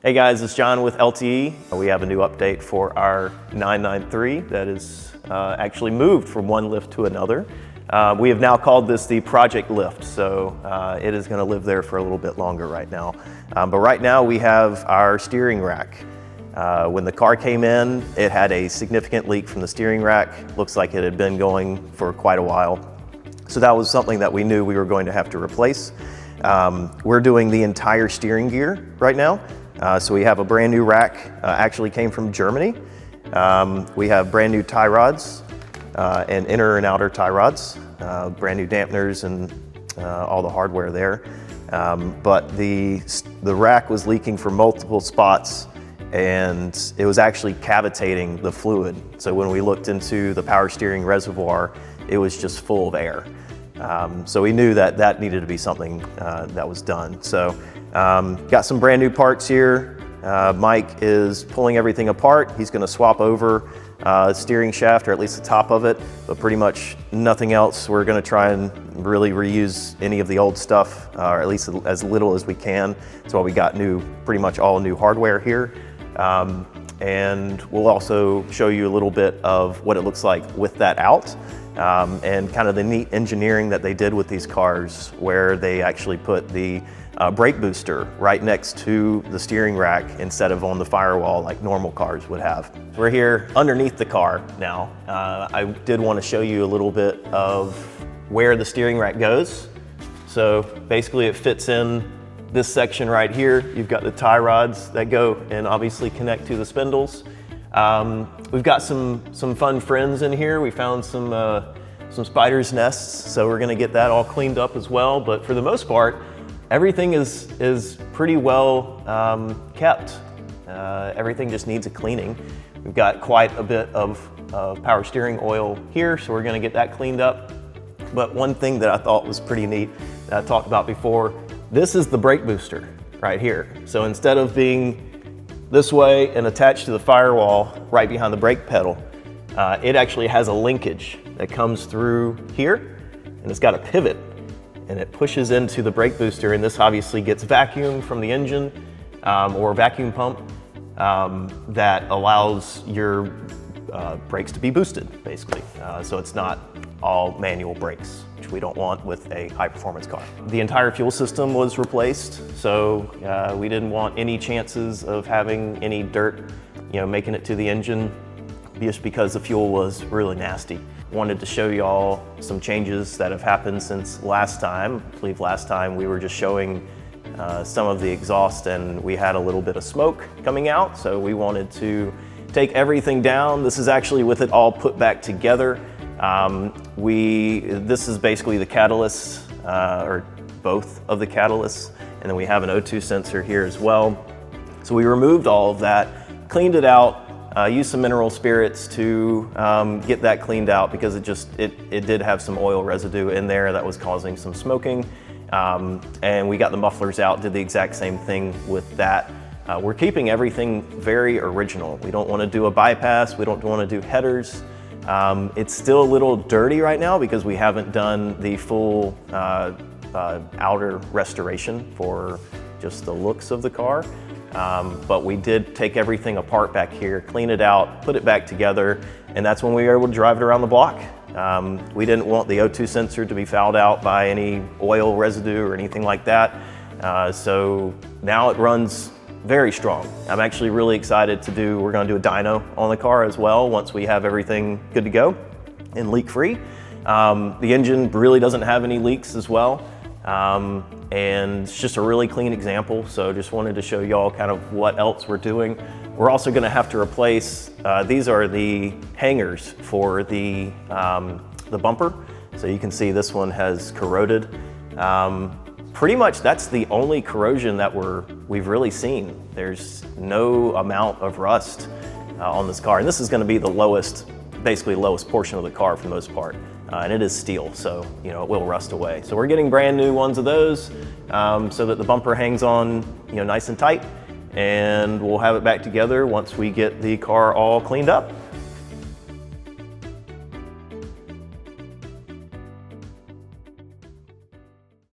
Hey guys, it's John with LTE. We have a new update for our 993 that is actually moved from one lift to another. We have now called this the Project Lift, so it is going to live there for a little bit longer right now. But right now we have our steering rack. When the car came in, it had a significant leak from the steering rack. Looks like it had been going for quite a while. So that was something that we knew we were going to have to replace. We're doing the entire steering gear right now. So we have a brand new rack, actually came from Germany. We have brand new tie rods and inner and outer tie rods, brand new dampeners and all the hardware there. But the rack was leaking from multiple spots and it was actually cavitating the fluid. So when we looked into the power steering reservoir, it was just full of air. So we knew that that needed to be something that was done. So got some brand new parts here. Mike is pulling everything apart. He's going to swap over the steering shaft, or at least the top of it, but pretty much nothing else. We're going to try and really reuse any of the old stuff, or at least as little as we can. That's why we got pretty much all new hardware here. And we'll also show you a little bit of what it looks like with that out. And kind of the neat engineering that they did with these cars, where they actually put the brake booster right next to the steering rack instead of on the firewall like normal cars would have. We're here underneath the car now. I did want to show you a little bit of where the steering rack goes. So basically it fits in this section right here. You've got the tie rods that go and obviously connect to the spindles. We've got some fun friends in here. We found some spiders' nests, so we're gonna get that all cleaned up as well. But for the most part, everything is pretty well kept. Everything just needs a cleaning. We've got quite a bit of power steering oil here, so we're gonna get that cleaned up. But one thing that I thought was pretty neat that I talked about before, this is the brake booster right here. So instead of being this way and attached to the firewall right behind the brake pedal, it actually has a linkage that comes through here, and it's got a pivot, and it pushes into the brake booster, and this obviously gets vacuum from the engine or vacuum pump that allows your brakes to be boosted, basically. So it's not all manual brakes, which we don't want with a high-performance car. The entire fuel system was replaced, so we didn't want any chances of having any dirt, making it to the engine, just because the fuel was really nasty. Wanted to show y'all some changes that have happened since last time. I believe last time we were just showing some of the exhaust and we had a little bit of smoke coming out, so we wanted to take everything down. This is actually with it all put back together. This is basically the catalyst, or both of the catalysts, and then we have an O2 sensor here as well. So we removed all of that, cleaned it out, used some mineral spirits to get that cleaned out, because it did have some oil residue in there that was causing some smoking. And we got the mufflers out, did the exact same thing with that. We're keeping everything very original. We don't want to do a bypass, we don't want to do headers. It's still a little dirty right now because we haven't done the full outer restoration for just the looks of the car. But we did take everything apart back here, clean it out, put it back together, and that's when we were able to drive it around the block. We didn't want the O2 sensor to be fouled out by any oil residue or anything like that. So now it runs very strong. I'm actually really excited we're gonna do a dyno on the car as well once we have everything good to go and leak-free. The engine really doesn't have any leaks as well. And it's just a really clean example, so just wanted to show y'all kind of what else we're doing. We're also gonna have to replace, these are the hangers for the bumper. So you can see this one has corroded. Pretty much that's the only corrosion that we've really seen. There's no amount of rust on this car. And this is gonna be the basically lowest portion of the car for the most part. And it is steel, so it will rust away. So we're getting brand new ones of those so that the bumper hangs on nice and tight. And we'll have it back together once we get the car all cleaned up.